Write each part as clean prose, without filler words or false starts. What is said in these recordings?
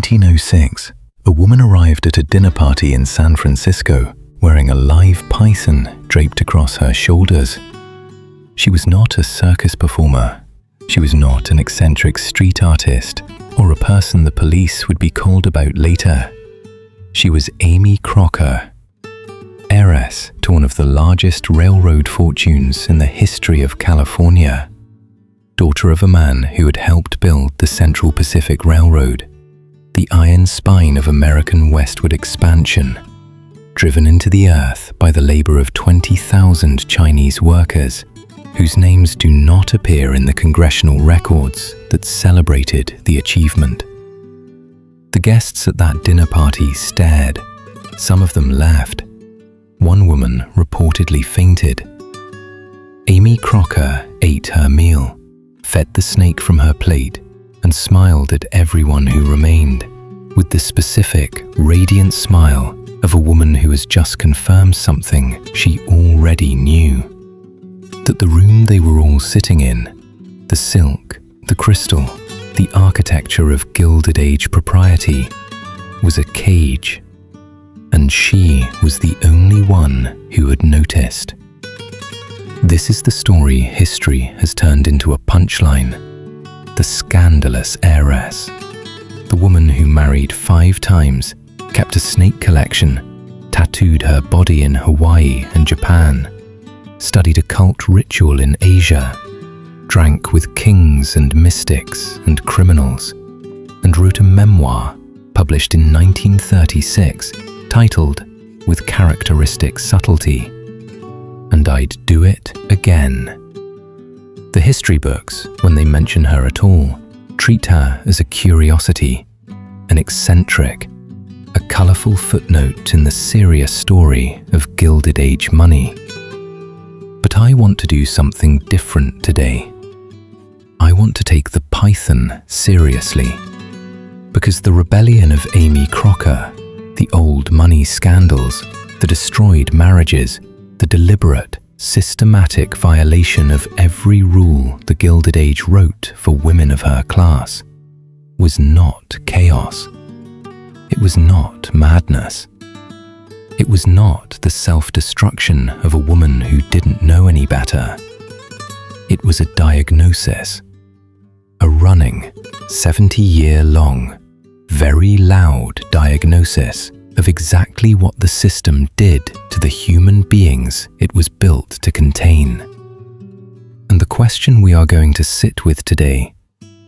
1906, a woman arrived at a dinner party in San Francisco wearing a live python draped across her shoulders. She was not a circus performer. She was not an eccentric street artist or a person the police would be called about later. She was Aimee Crocker, heiress to one of the largest railroad fortunes in the history of California, daughter of a man who had helped build the Central Pacific Railroad, the iron spine of American westward expansion, driven into the earth by the labor of 20,000 Chinese workers, whose names do not appear in the congressional records that celebrated the achievement. The guests at that dinner party stared. Some of them left. One woman reportedly fainted. Aimee Crocker ate her meal, fed the snake from her plate, and smiled at everyone who remained, with the specific, radiant smile of a woman who has just confirmed something she already knew. That the room they were all sitting in, the silk, the crystal, the architecture of Gilded Age propriety, was a cage, and she was the only one who had noticed. This is the story history has turned into a punchline. The scandalous heiress. The woman who married 5 times, kept a snake collection, tattooed her body in Hawaii and Japan, studied occult ritual in Asia, drank with kings and mystics and criminals, and wrote a memoir published in 1936 titled With Characteristic Subtlety, and I'd do it again. The history books, when they mention her at all, treat her as a curiosity, an eccentric, a colourful footnote in the serious story of Gilded Age money. But I want to do something different today. I want to take the python seriously, because the rebellion of Aimee Crocker, the old money scandals, the destroyed marriages, the deliberate, systematic violation of every rule the Gilded Age wrote for women of her class, was not chaos. It was not madness. It was not the self-destruction of a woman who didn't know any better. It was a diagnosis, a running, 70-year-long, very loud diagnosis of exactly what the system did to the human beings it was built to contain. And the question we are going to sit with today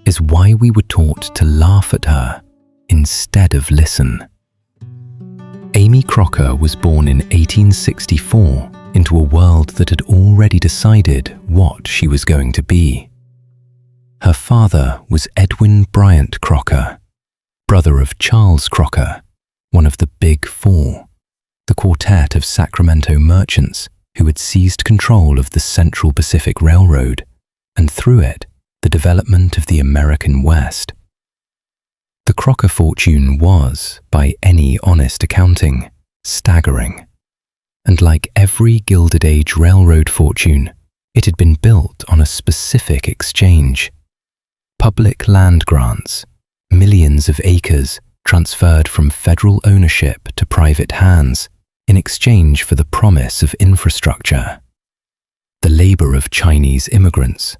is why we were taught to laugh at her instead of listen. Aimee Crocker was born in 1864 into a world that had already decided what she was going to be. Her father was Edwin Bryant Crocker, brother of Charles Crocker, one of the Big Four, the quartet of Sacramento merchants who had seized control of the Central Pacific Railroad, and through it, the development of the American West. The Crocker fortune was, by any honest accounting, staggering. And like every Gilded Age railroad fortune, it had been built on a specific exchange. Public land grants, millions of acres transferred from federal ownership to private hands in exchange for the promise of infrastructure. The labor of Chinese immigrants,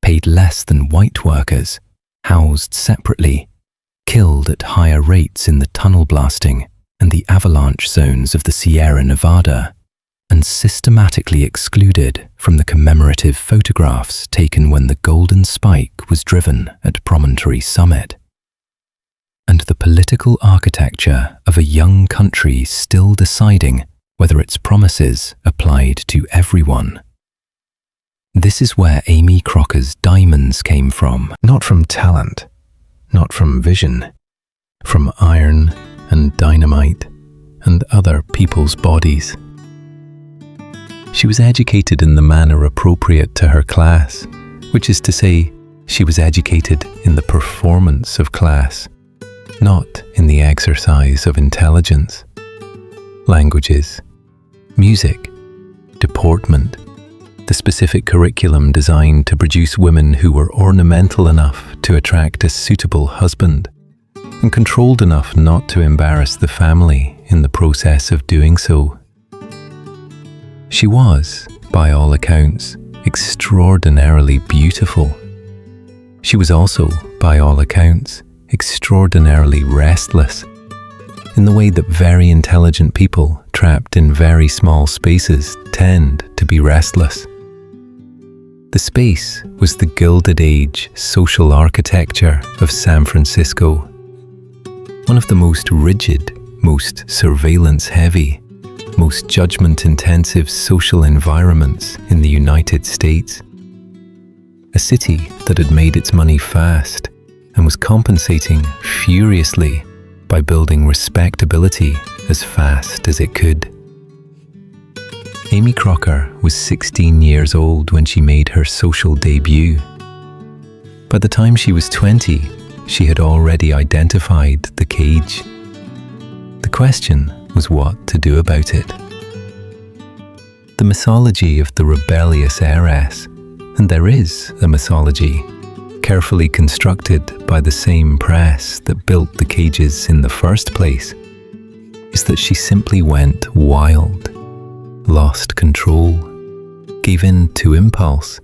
paid less than white workers, housed separately, killed at higher rates in the tunnel blasting and the avalanche zones of the Sierra Nevada, and systematically excluded from the commemorative photographs taken when the Golden Spike was driven at Promontory Summit. And the political architecture of a young country still deciding whether its promises applied to everyone. This is where Aimee Crocker's diamonds came from, not from talent, not from vision, from iron and dynamite and other people's bodies. She was educated in the manner appropriate to her class, which is to say, she was educated in the performance of class, not in the exercise of intelligence. Languages, music, deportment, the specific curriculum designed to produce women who were ornamental enough to attract a suitable husband, and controlled enough not to embarrass the family in the process of doing so. She was, by all accounts, extraordinarily beautiful. She was also, by all accounts, extraordinarily restless, in the way that very intelligent people trapped in very small spaces tend to be restless. The space was the Gilded Age social architecture of San Francisco, one of the most rigid, most surveillance-heavy, most judgment-intensive social environments in the United States. A city that had made its money fast and was compensating furiously by building respectability as fast as it could. Aimee Crocker was 16 years old when she made her social debut. By the time she was 20, she had already identified the cage. The question was what to do about it. The mythology of the rebellious heiress, and there is a mythology, carefully constructed by the same press that built the cages in the first place, is that she simply went wild, lost control, gave in to impulse,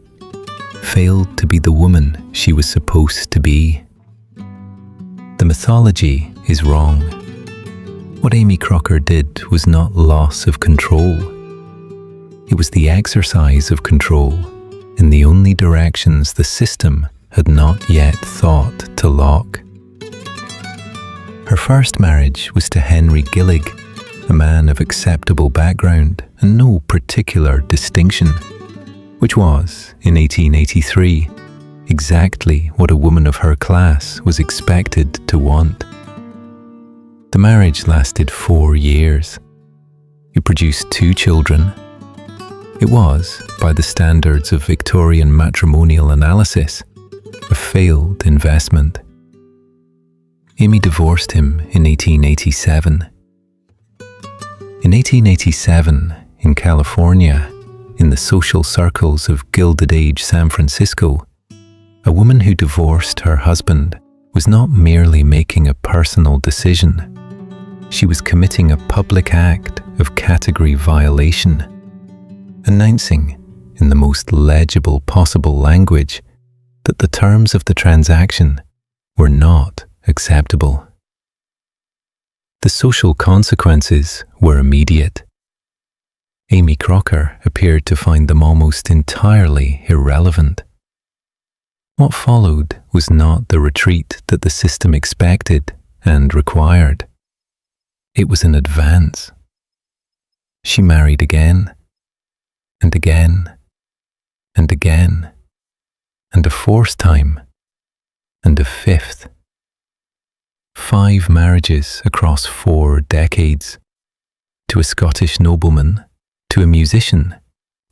failed to be the woman she was supposed to be. The mythology is wrong. What Aimee Crocker did was not loss of control. It was the exercise of control in the only directions the system had not yet thought to lock. Her first marriage was to Henry Gillig, a man of acceptable background and no particular distinction, which was, in 1883, exactly what a woman of her class was expected to want. The marriage lasted 4 years. It produced 2 children. It was, by the standards of Victorian matrimonial analysis, a failed investment. Aimee divorced him in 1887. In 1887, in California, in the social circles of Gilded Age San Francisco, a woman who divorced her husband was not merely making a personal decision. She was committing a public act of category violation, announcing, in the most legible possible language, that the terms of the transaction were not acceptable. The social consequences were immediate. Aimee Crocker appeared to find them almost entirely irrelevant. What followed was not the retreat that the system expected and required. It was an advance. She married again, and again, and again, and a 4th time, and a 5th. 5 marriages across 4 decades, to a Scottish nobleman, to a musician,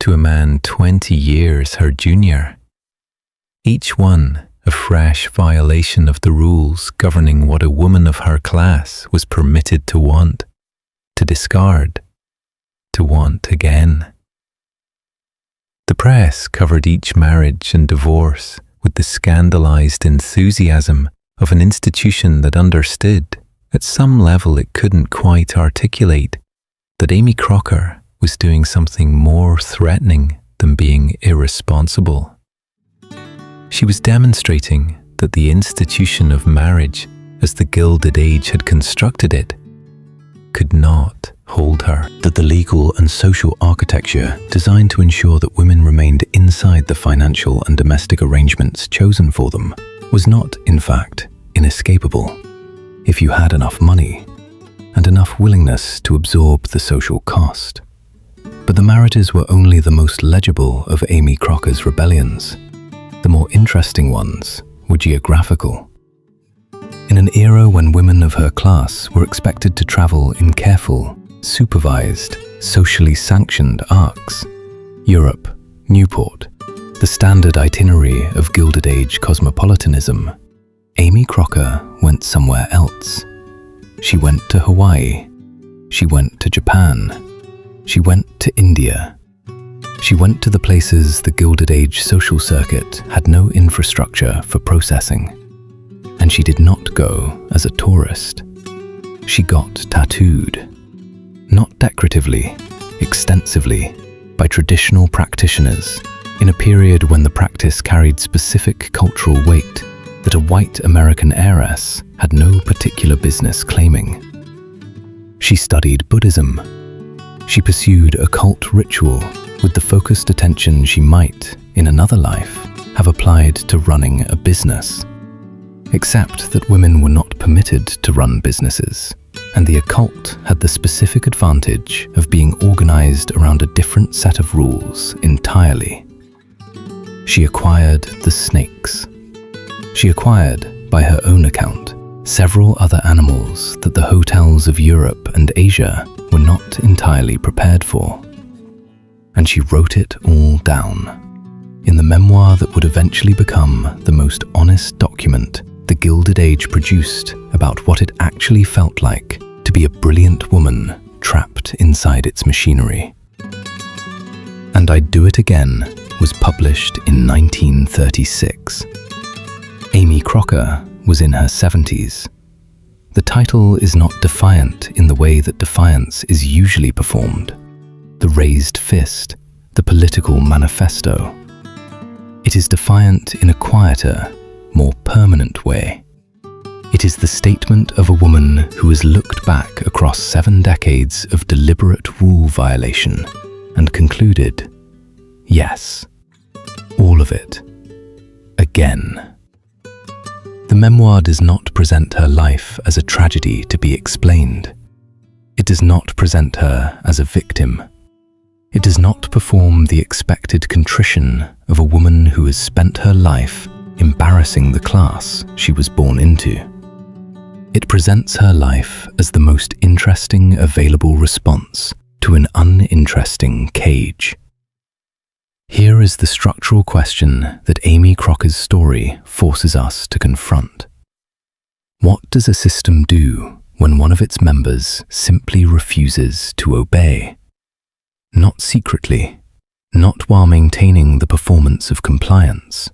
to a man 20 years her junior. Each one a fresh violation of the rules governing what a woman of her class was permitted to want, to discard, to want again. The press covered each marriage and divorce with the scandalized enthusiasm of an institution that understood, at some level it couldn't quite articulate, that Aimee Crocker was doing something more threatening than being irresponsible. She was demonstrating that the institution of marriage, as the Gilded Age had constructed it, could not hold her. That the legal and social architecture designed to ensure that women remained inside the financial and domestic arrangements chosen for them was not, in fact, inescapable, if you had enough money and enough willingness to absorb the social cost. But the marriages were only the most legible of Aimee Crocker's rebellions. The more interesting ones were geographical. In an era when women of her class were expected to travel in careful, supervised, socially sanctioned arcs, Europe, Newport, the standard itinerary of Gilded Age cosmopolitanism, Aimee Crocker went somewhere else. She went to Hawaii. She went to Japan. She went to India. She went to the places the Gilded Age social circuit had no infrastructure for processing. And she did not go as a tourist. She got tattooed, not decoratively, extensively, by traditional practitioners in a period when the practice carried specific cultural weight that a white American heiress had no particular business claiming. She studied Buddhism. She pursued occult ritual with the focused attention she might, in another life, have applied to running a business. Except that women were not permitted to run businesses, and the occult had the specific advantage of being organized around a different set of rules entirely. She acquired the snakes. She acquired, by her own account, several other animals that the hotels of Europe and Asia were not entirely prepared for. And she wrote it all down in the memoir that would eventually become the most honest document the Gilded Age produced about what it actually felt like to be a brilliant woman trapped inside its machinery. And I'd Do It Again was published in 1936. Aimee Crocker was in her 70s. The title is not defiant in the way that defiance is usually performed, the raised fist, the political manifesto. It is defiant in a quieter, more permanent way. It is the statement of a woman who has looked back across 7 decades of deliberate rule violation and concluded, yes, all of it, again. The memoir does not present her life as a tragedy to be explained. It does not present her as a victim. It does not perform the expected contrition of a woman who has spent her life embarrassing the class she was born into. It presents her life as the most interesting available response to an uninteresting cage. Here is the structural question that Aimee Crocker's story forces us to confront. What does a system do when one of its members simply refuses to obey? Not secretly, not while maintaining the performance of compliance,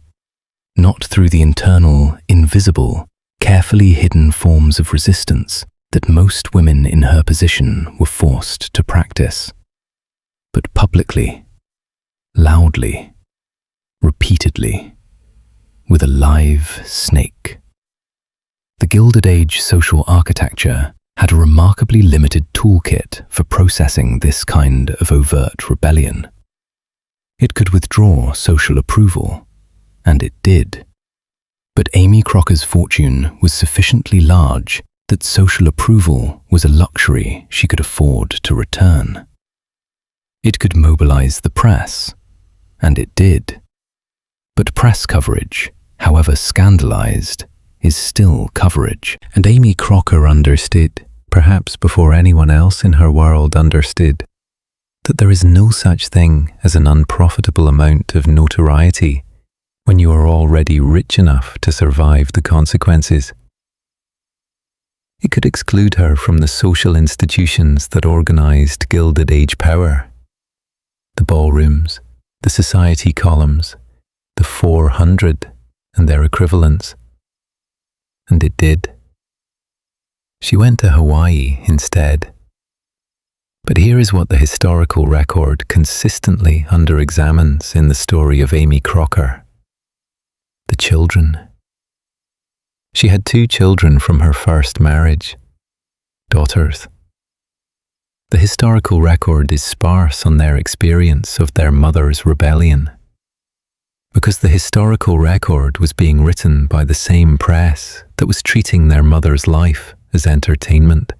not through the internal, invisible, carefully hidden forms of resistance that most women in her position were forced to practice, but publicly, loudly, repeatedly, with a live snake. The Gilded Age social architecture had a remarkably limited toolkit for processing this kind of overt rebellion. It could withdraw social approval, and it did. But Aimee Crocker's fortune was sufficiently large that social approval was a luxury she could afford to return. It could mobilize the press, and it did. But press coverage, however scandalized, is still coverage. And Aimee Crocker understood, perhaps before anyone else in her world understood, that there is no such thing as an unprofitable amount of notoriety when you are already rich enough to survive the consequences. It could exclude her from the social institutions that organized Gilded Age power. The ballrooms, the society columns, the 400 and their equivalents. And it did. She went to Hawaii instead. But here is what the historical record consistently under-examines in the story of Aimee Crocker. The children. She had 2 children from her first marriage, daughters. The historical record is sparse on their experience of their mother's rebellion, because the historical record was being written by the same press that was treating their mother's life as entertainment.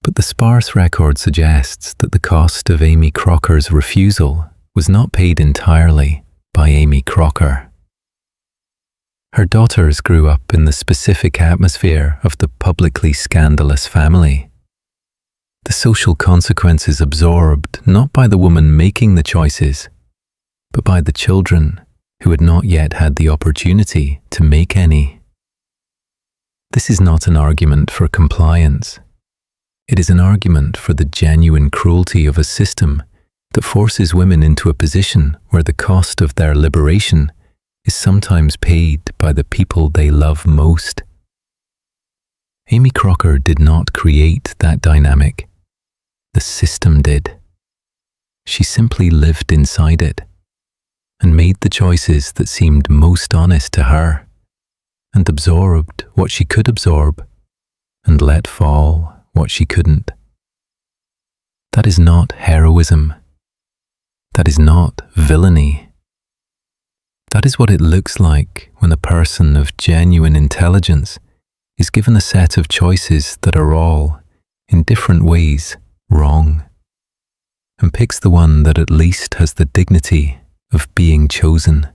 But the sparse record suggests that the cost of Aimee Crocker's refusal was not paid entirely by Aimee Crocker. Her daughters grew up in the specific atmosphere of the publicly scandalous family. The social consequences absorbed not by the woman making the choices, but by the children who had not yet had the opportunity to make any. This is not an argument for compliance. It is an argument for the genuine cruelty of a system that forces women into a position where the cost of their liberation is sometimes paid by the people they love most. Aimee Crocker did not create that dynamic. The system did. She simply lived inside it and made the choices that seemed most honest to her, and absorbed what she could absorb and let fall what she couldn't. That is not heroism. That is not villainy. That is what it looks like when a person of genuine intelligence is given a set of choices that are all, in different ways, wrong, and picks the one that at least has the dignity of being chosen.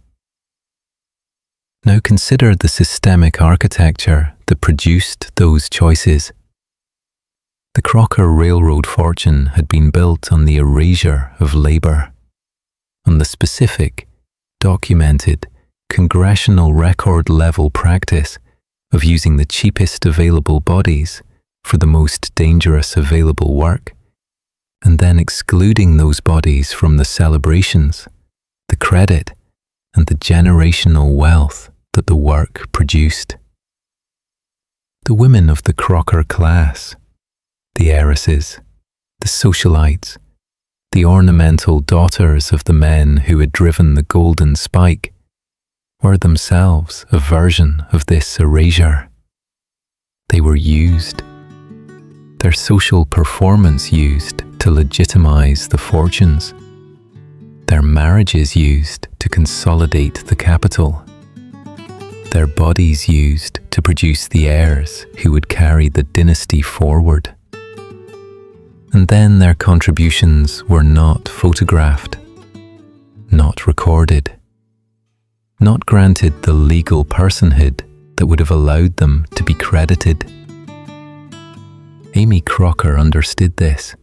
Now consider the systemic architecture that produced those choices. The Crocker railroad fortune had been built on the erasure of labour, on the specific, documented, congressional record-level practice of using the cheapest available bodies for the most dangerous available work, and then excluding those bodies from the celebrations, the credit, and the generational wealth that the work produced. The women of the Crocker class, the heiresses, the socialites, the ornamental daughters of the men who had driven the golden spike, were themselves a version of this erasure. They were used, their social performance used to legitimize the fortunes, their marriages used to consolidate the capital, their bodies used to produce the heirs who would carry the dynasty forward. And then their contributions were not photographed, not recorded, not granted the legal personhood that would have allowed them to be credited. Aimee Crocker understood this,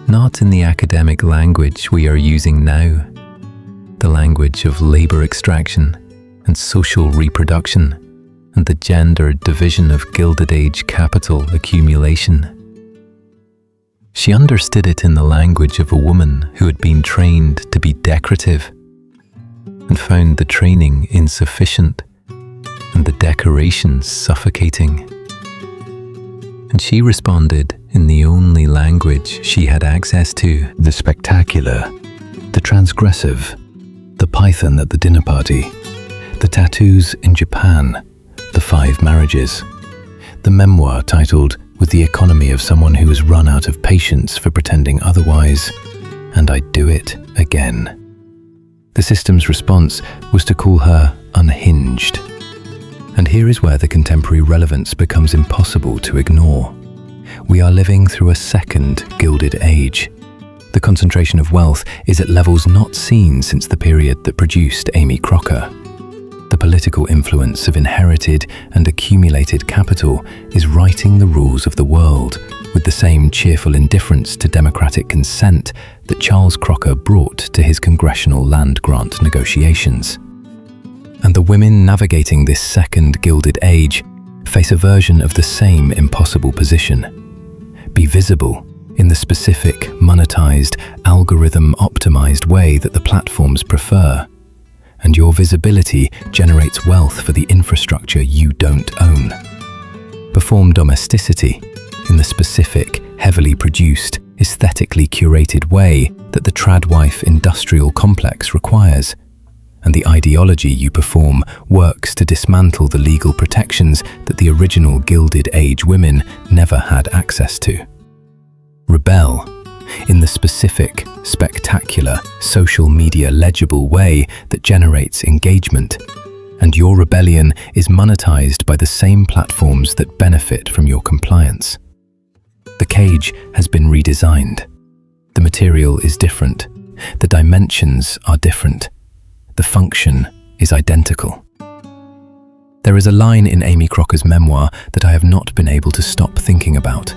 not in the academic language we are using now, the language of labour extraction and social reproduction and the gendered division of Gilded Age capital accumulation. She understood it in the language of a woman who had been trained to be decorative and found the training insufficient and the decorations suffocating. And she responded in the only language she had access to. The spectacular, the transgressive, the python at the dinner party, the tattoos in Japan, the 5 marriages, the memoir titled With the Economy of Someone Who Has Run Out of Patience for Pretending Otherwise, and I'd Do It Again. The system's response was to call her unhinged. And here is where the contemporary relevance becomes impossible to ignore. We are living through a second Gilded Age. The concentration of wealth is at levels not seen since the period that produced Aimee Crocker. The political influence of inherited and accumulated capital is writing the rules of the world with the same cheerful indifference to democratic consent that Charles Crocker brought to his congressional land grant negotiations. And the women navigating this second Gilded Age face a version of the same impossible position. Be visible in the specific, monetized, algorithm-optimized way that the platforms prefer, and your visibility generates wealth for the infrastructure you don't own. Perform domesticity in the specific, heavily produced, aesthetically curated way that the tradwife industrial complex requires, and the ideology you perform works to dismantle the legal protections that the original Gilded Age women never had access to. Rebel in the specific, spectacular, social media legible way that generates engagement, and your rebellion is monetized by the same platforms that benefit from your compliance. The cage has been redesigned. The material is different. The dimensions are different. The function is identical. There is a line in Aimee Crocker's memoir that I have not been able to stop thinking about.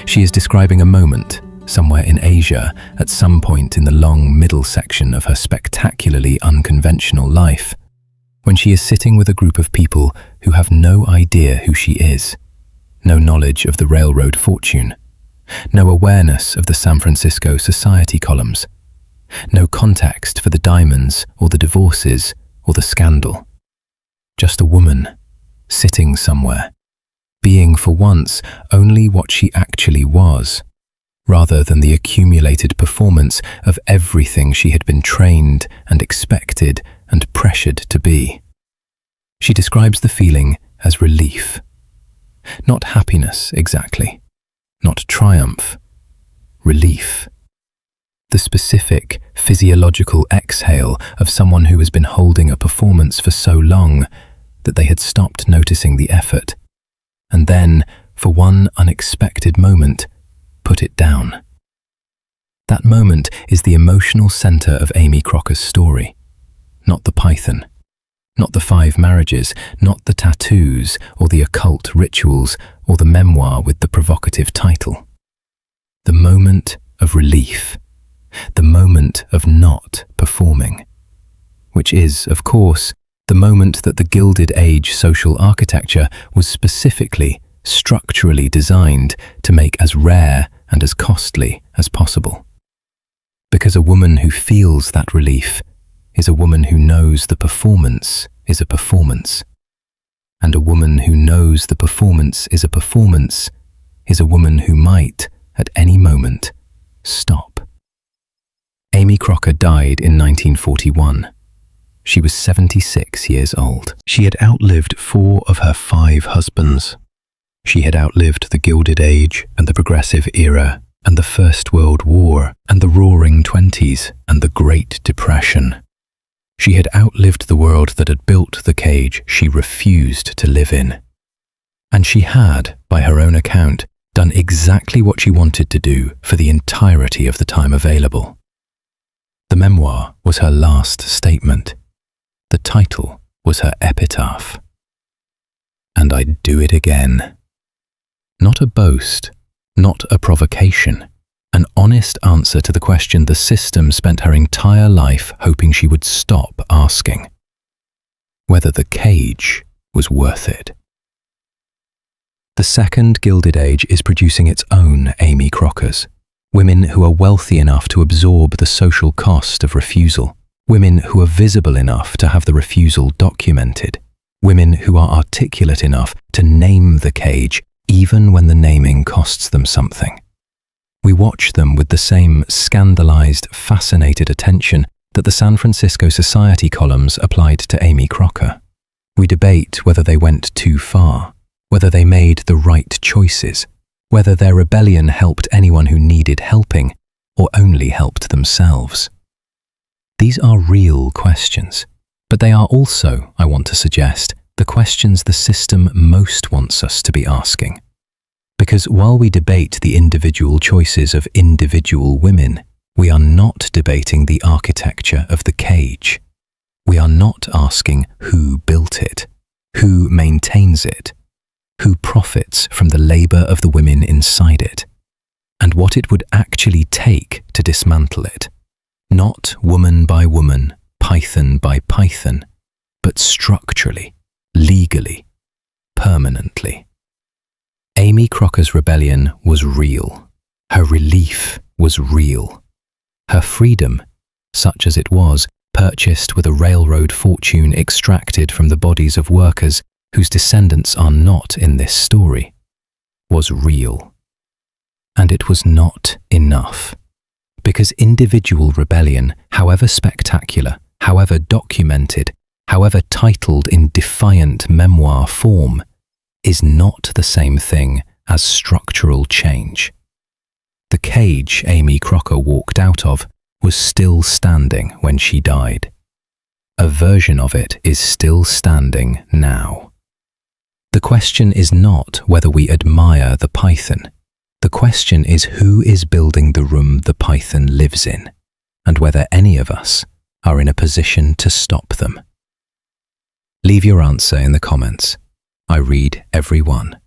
She is describing a moment, somewhere in Asia, at some point in the long middle section of her spectacularly unconventional life, when she is sitting with a group of people who have no idea who she is, no knowledge of the railroad fortune, no awareness of the San Francisco society columns, no context for the diamonds or the divorces or the scandal. Just a woman, sitting somewhere, being for once only what she actually was, rather than the accumulated performance of everything she had been trained and expected and pressured to be. She describes the feeling as relief. Not happiness exactly, not triumph, relief. The specific physiological exhale of someone who has been holding a performance for so long that they had stopped noticing the effort, and then, for one unexpected moment, put it down. That moment is the emotional center of Aimee Crocker's story, not the python, not the 5 marriages, not the tattoos or the occult rituals or the memoir with the provocative title. The moment of relief, the moment of not performing, which is, of course, the moment that the Gilded Age social architecture was specifically, structurally designed to make as rare and as costly as possible. Because a woman who feels that relief is a woman who knows the performance is a performance. And a woman who knows the performance is a woman who might, at any moment, stop. Aimee Crocker died in 1941. She was 76 years old. She had outlived 4 of her 5 husbands. She had outlived the Gilded Age and the Progressive Era and the First World War and the Roaring Twenties and the Great Depression. She had outlived the world that had built the cage she refused to live in. And she had, by her own account, done exactly what she wanted to do for the entirety of the time available. The memoir was her last statement. The title was her epitaph. And I'd do it again. Not a boast, not a provocation, an honest answer to the question the system spent her entire life hoping she would stop asking: whether the cage was worth it. The second Gilded Age is producing its own Aimee Crockers, women who are wealthy enough to absorb the social cost of refusal, women who are visible enough to have the refusal documented, women who are articulate enough to name the cage even when the naming costs them something. We watch them with the same scandalized, fascinated attention that the San Francisco Society columns applied to Aimee Crocker. We debate whether they went too far, whether they made the right choices, whether their rebellion helped anyone who needed helping or only helped themselves. These are real questions, but they are also, I want to suggest, the questions the system most wants us to be asking. Because while we debate the individual choices of individual women, we are not debating the architecture of the cage. We are not asking who built it, who maintains it, who profits from the labor of the women inside it, and what it would actually take to dismantle it. Not woman by woman, python by python, but structurally, legally, permanently. Aimee Crocker's rebellion was real. Her relief was real. Her freedom, such as it was, purchased with a railroad fortune extracted from the bodies of workers whose descendants are not in this story, was real. And it was not enough. Because individual rebellion, however spectacular, however documented, however titled in defiant memoir form, is not the same thing as structural change. The cage Aimee Crocker walked out of was still standing when she died. A version of it is still standing now. The question is not whether we admire the python. The question is who is building the room the python lives in, and whether any of us are in a position to stop them. Leave your answer in the comments. I read every one.